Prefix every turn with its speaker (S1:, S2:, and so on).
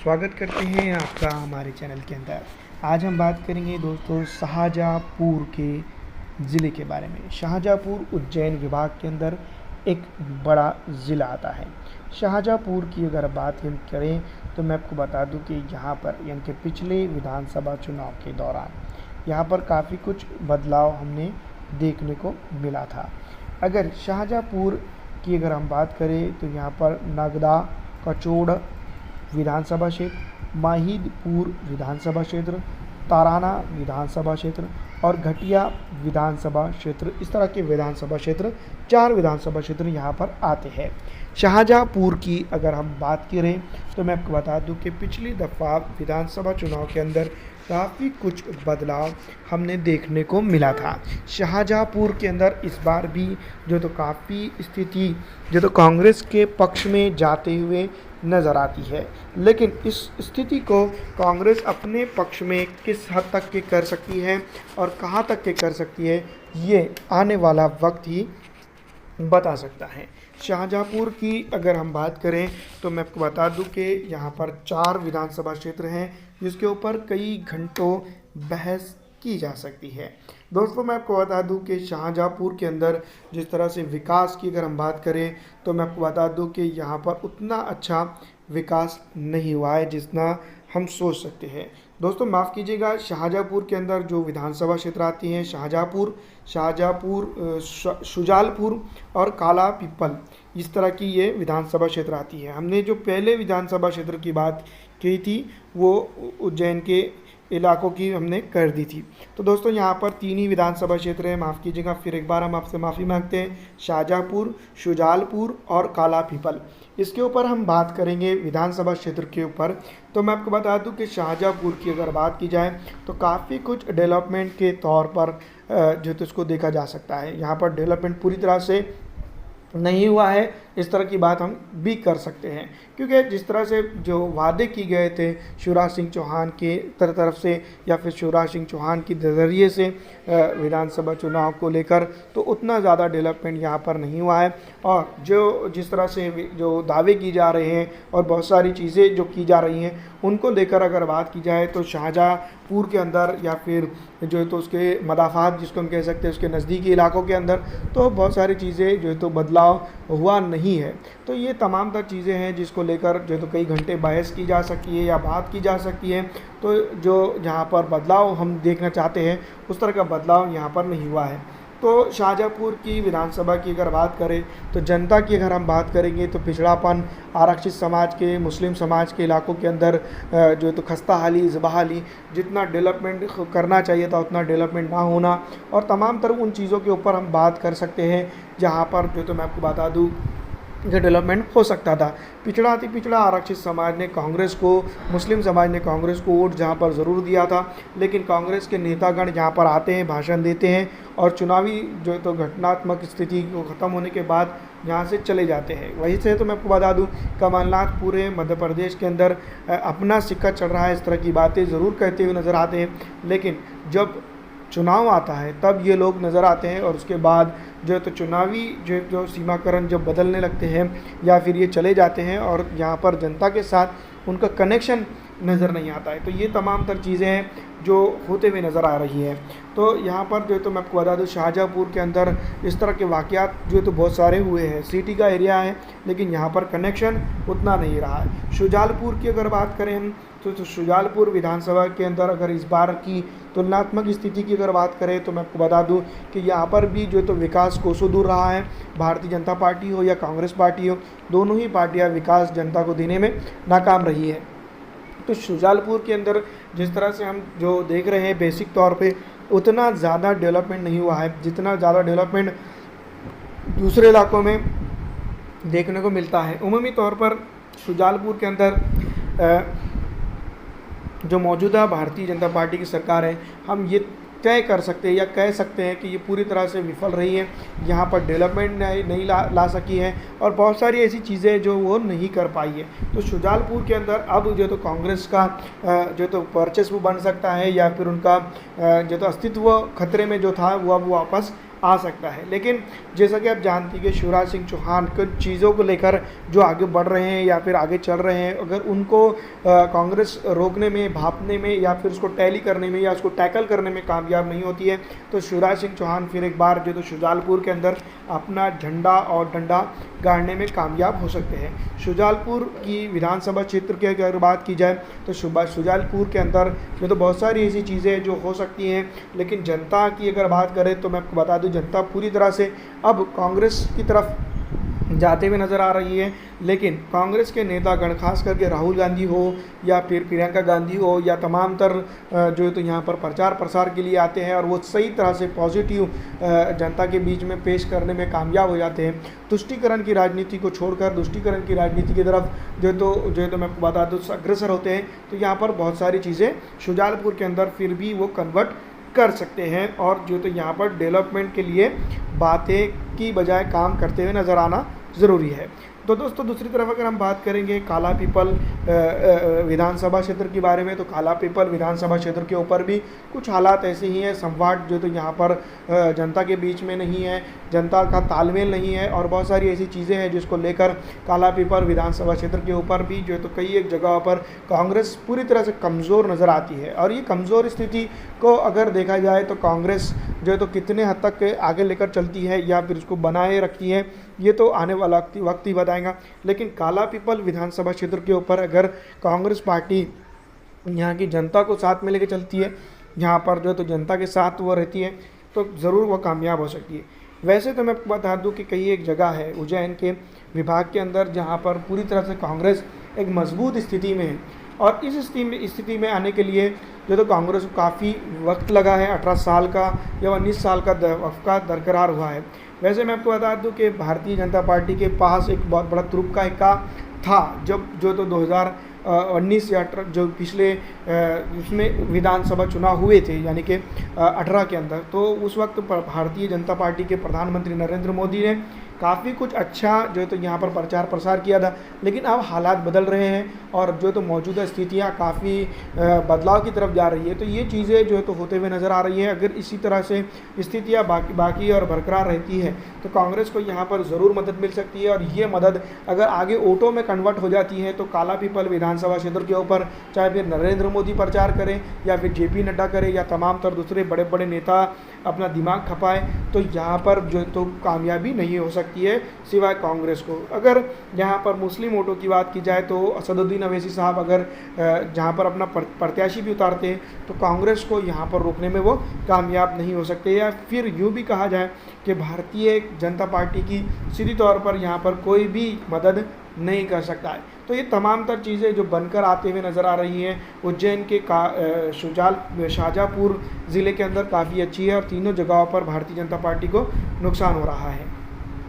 S1: स्वागत करते हैं आपका हमारे चैनल के अंदर। आज हम बात करेंगे दोस्तों शाहजहाँपुर के ज़िले के बारे में। शाहजहाँपुर उज्जैन विभाग के अंदर एक बड़ा ज़िला आता है। शाहजहाँपुर की अगर बात हम करें तो मैं आपको बता दूं कि यहाँ पर यानी कि पिछले विधानसभा चुनाव के दौरान यहाँ पर काफ़ी कुछ बदलाव हमने देखने को मिला था। अगर शाहजहाँपुर की अगर हम बात करें तो यहाँ पर नगदा, कचौड़ विधानसभा क्षेत्र, माहिदपुर विधानसभा क्षेत्र, ताराना विधानसभा क्षेत्र और घटिया विधानसभा क्षेत्र, इस तरह के विधानसभा क्षेत्र 4 विधानसभा क्षेत्र यहाँ पर आते हैं। शाहजहाँपुर की अगर हम बात करें तो मैं आपको बता दूं कि पिछली दफ़ा विधानसभा चुनाव के अंदर काफ़ी कुछ बदलाव हमने देखने को मिला था। शाहजहाँपुर के अंदर इस बार भी जो काफ़ी स्थिति जो कांग्रेस के पक्ष में जाते हुए नज़र आती है, लेकिन इस स्थिति को कांग्रेस अपने पक्ष में किस हद तक के कर सकती है और कहां तक के कर सकती है, ये आने वाला वक्त ही बता सकता है। शाहजहाँपुर की अगर हम बात करें तो मैं आपको बता दूं कि यहाँ पर 4 विधानसभा क्षेत्र हैं जिसके ऊपर कई घंटों बहस की जा सकती है। दोस्तों मैं आपको बता दूं कि शाहजहाँपुर के अंदर जिस तरह से विकास की अगर हम बात करें तो मैं आपको बता दूं कि यहाँ पर उतना अच्छा विकास नहीं हुआ है जितना हम सोच सकते हैं। दोस्तों माफ़ कीजिएगा, शाहजहाँपुर के अंदर जो विधानसभा क्षेत्र आती हैं शाहजहाँपुर, शुजालपुर और काला पीपल, इस तरह की ये विधानसभा क्षेत्र आती है। हमने जो पहले विधानसभा क्षेत्र की बात की थी वो उज्जैन के इलाकों की हमने कर दी थी। तो दोस्तों यहाँ पर 3 ही विधानसभा क्षेत्र हैं, माफ़ कीजिएगा, फिर एक बार हम आपसे माफ़ी मांगते हैं। शाहजहाँपुर, शुजालपुर और काला पीपल, इसके ऊपर हम बात करेंगे विधानसभा क्षेत्र के ऊपर। तो मैं आपको बता दूं कि शाहजहाँपुर की अगर बात की जाए तो काफ़ी कुछ डेवलपमेंट के तौर पर जो तो इसको देखा जा सकता है। यहाँ पर डेवलपमेंट पूरी तरह से नहीं हुआ है, इस तरह की बात हम भी कर सकते हैं, क्योंकि जिस तरह से जो वादे किए गए थे शिवराज सिंह चौहान के तरफ से या फिर शिवराज सिंह चौहान के ज़रिए से विधानसभा चुनाव को लेकर, तो उतना ज़्यादा डेवलपमेंट यहाँ पर नहीं हुआ है। और जो जिस तरह से जो दावे की जा रहे हैं और बहुत सारी चीज़ें जो की जा रही हैं उनको लेकर अगर बात की जाए तो शाहजहाँपुर के अंदर या फिर जो है तो उसके मदाफ़ात जिसको हम कह सकते हैं उसके नज़दीकी इलाकों के अंदर तो बहुत सारी चीज़ें जो है तो बदलाव हुआ नहीं है। तो ये तमाम तर चीज़ें हैं जिसको लेकर जो तो कई घंटे बहस की जा सकती है या बात की जा सकती है। तो जो जहाँ पर बदलाव हम देखना चाहते हैं उस तरह का बदलाव यहाँ पर नहीं हुआ है। तो शाहजहाँपुर की विधानसभा की अगर बात करें तो जनता की अगर हम बात करेंगे तो पिछड़ापन, आरक्षित समाज के, मुस्लिम समाज के इलाकों के अंदर जो है तो खस्ताहाली, ज़बहाली, जितना डेवलपमेंट करना चाहिए था उतना डेवलपमेंट ना होना और तमाम तरह उन चीज़ों के ऊपर हम बात कर सकते हैं जहाँ पर जो तो मैं आपको बता दूँ जो डेवलपमेंट हो सकता था। पिछड़ा अति पिछड़ा आरक्षित समाज ने कांग्रेस को, मुस्लिम समाज ने कांग्रेस को वोट जहाँ पर ज़रूर दिया था, लेकिन कांग्रेस के नेतागण यहाँ पर आते हैं, भाषण देते हैं और चुनावी जो तो घटनात्मक स्थिति को ख़त्म होने के बाद यहाँ से चले जाते हैं। वहीं से तो मैं आपको बता दूँ कमलनाथ पूरे मध्य प्रदेश के अंदर अपना सिक्का चढ़ रहा है, इस तरह की बातें ज़रूर कहते हुए नज़र आते हैं, लेकिन जब चुनाव आता है तब ये लोग नज़र आते हैं और उसके बाद जो है तो चुनावी जो सीमाकरण जब बदलने लगते हैं या फिर ये चले जाते हैं और यहाँ पर जनता के साथ उनका कनेक्शन नज़र नहीं आता है। तो ये तमाम तर चीज़ें हैं जो होते हुए नज़र आ रही है। तो यहाँ पर जो है तो मैं आपको बता दूँ शाहजहाँपुर के अंदर इस तरह के वाक़यात जो है तो बहुत सारे हुए हैं। सिटी का एरिया है लेकिन यहाँ पर कनेक्शन उतना नहीं रहा है। शुजालपुर की अगर बात करें हम तो शुजालपुर विधानसभा के अंदर अगर इस बार की तुलनात्मक स्थिति की अगर बात करें तो मैं आपको बता दूं कि यहाँ पर भी जो तो विकास कोसों दूर रहा है। भारतीय जनता पार्टी हो या कांग्रेस पार्टी हो, दोनों ही पार्टियाँ विकास जनता को देने में नाकाम रही है। तो शुजालपुर के अंदर जिस तरह से हम जो देख रहे हैं बेसिक तौर पे उतना ज़्यादा डेवलपमेंट नहीं हुआ है जितना ज़्यादा डेवलपमेंट दूसरे इलाकों में देखने को मिलता है। उमूमी तौर पर शुजालपुर के अंदर जो मौजूदा भारतीय जनता पार्टी की सरकार है, हम ये तय कर सकते हैं या कह सकते हैं कि ये पूरी तरह से विफल रही है। यहाँ पर डेवलपमेंट नहीं ला सकी है और बहुत सारी ऐसी चीज़ें जो वो नहीं कर पाई है। तो शुजालपुर के अंदर अब जो तो कांग्रेस का जो तो वर्चस्व बन सकता है या फिर उनका जो तो अस्तित्व खतरे में जो था वो अब वापस आ सकता है। लेकिन जैसा कि आप जानते हैं कि शिवराज सिंह चौहान कुछ चीज़ों को लेकर जो आगे बढ़ रहे हैं या फिर आगे चल रहे हैं, अगर उनको कांग्रेस रोकने में, भांपने में या फिर उसको टैली करने में या उसको टैकल करने में कामयाब नहीं होती है, तो शिवराज सिंह चौहान फिर एक बार जो तो शुजालपुर के अंदर अपना झंडा और डंडा गाड़ने में कामयाब हो सकते हैं। शुजालपुर की विधानसभा क्षेत्र की अगर बात की जाए तो शुजालपुर के अंदर जो तो बहुत सारी ऐसी चीज़ें जो हो सकती हैं, लेकिन जनता की अगर बात करें तो मैं आपको बता दूं, जनता पूरी तरह से अब कांग्रेस की तरफ जाते हुए नज़र आ रही है। लेकिन कांग्रेस के नेतागण, खास करके राहुल गांधी हो या फिर प्रियंका गांधी हो या तमाम तर जो है तो यहाँ पर प्रचार प्रसार के लिए आते हैं और वो सही तरह से पॉजिटिव जनता के बीच में पेश करने में कामयाब हो जाते हैं। तुष्टीकरण की राजनीति को छोड़कर तुष्टीकरण की राजनीति की तरफ जो है तो मैं आपको बता दूँ अग्रसर होते हैं, तो यहाँ पर बहुत सारी चीज़ें शुजालपुर के अंदर फिर भी वो कन्वर्ट कर सकते हैं और जो तो यहाँ पर डेवलपमेंट के लिए बातें की बजाय काम करते हुए नज़र आना ज़रूरी है। तो दोस्तों दूसरी तरफ अगर हम बात करेंगे काला पीपल विधानसभा क्षेत्र के बारे में, तो काला पीपल विधानसभा क्षेत्र के ऊपर भी कुछ हालात ऐसे ही हैं, संवाद जो तो यहाँ पर जनता के बीच में नहीं है, जनता का तालमेल नहीं है और बहुत सारी ऐसी चीज़ें हैं जिसको लेकर काला पीपल विधानसभा क्षेत्र के ऊपर भी जो है तो कई एक जगहों पर कांग्रेस पूरी तरह से कमज़ोर नज़र आती है। और ये कमज़ोर स्थिति को अगर देखा जाए तो कांग्रेस जो है तो कितने हद तक आगे लेकर चलती है या फिर उसको बनाए रखती है, ये तो आने वाला वक्त ही बताएगा। लेकिन काला पीपल विधानसभा क्षेत्र के ऊपर अगर कांग्रेस पार्टी यहाँ की जनता को साथ में लेकर चलती है, यहाँ पर जो तो जनता के साथ वो रहती है, तो ज़रूर वो कामयाब हो सकती है। वैसे तो मैं आपको बता दूं कि कई एक जगह है उज्जैन के विभाग के अंदर जहाँ पर पूरी तरह से कांग्रेस एक मजबूत स्थिति में है और इस स्थिति में आने के लिए जो तो कांग्रेस को काफ़ी वक्त लगा है, 18 साल का या 19 साल का वक़्त दरकरार हुआ है। वैसे मैं आपको बता दूं कि भारतीय जनता पार्टी के पास एक बहुत बड़ा तुरुप का हिक्का था जब जो तो 2019 या जो पिछले उसमें विधानसभा चुनाव हुए थे यानी कि 18 के अंदर, तो उस वक्त भारतीय जनता पार्टी के प्रधानमंत्री नरेंद्र मोदी ने काफ़ी कुछ अच्छा जो है तो यहाँ पर प्रचार प्रसार किया था। लेकिन अब हालात बदल रहे हैं और जो तो मौजूदा स्थितियाँ काफ़ी बदलाव की तरफ जा रही है, तो ये चीज़ें जो है तो होते हुए नज़र आ रही है। अगर इसी तरह से स्थितियाँ बाकी और बरकरार रहती है तो कांग्रेस को यहाँ पर ज़रूर मदद मिल सकती है और ये मदद अगर आगे वोटों में कन्वर्ट हो जाती है तो काला पीपल विधानसभा क्षेत्र के ऊपर चाहे फिर नरेंद्र मोदी प्रचार करें या फिर JP नड्डा करें या तमाम तर दूसरे बड़े बड़े नेता अपना दिमाग खपाए, तो यहाँ पर जो तो कामयाबी नहीं हो सकती है सिवाय कांग्रेस को। अगर यहाँ पर मुस्लिम वोटों की बात की जाए तो असदुद्दीन अवैसी साहब अगर जहाँ पर अपना प्रत्याशी भी उतारते हैं तो कांग्रेस को यहाँ पर रोकने में वो कामयाब नहीं हो सकते। या फिर यूँ भी कहा जाए कि भारतीय जनता पार्टी की सीधी तौर पर यहाँ पर कोई भी मदद नहीं कर सकता है। तो ये तमाम तर चीज़ें जो बनकर आते हुए नज़र आ रही हैं उज्जैन के शाहजहाँपुर ज़िले के अंदर काफ़ी अच्छी है और तीनों जगहों पर भारतीय जनता पार्टी को नुकसान हो रहा है।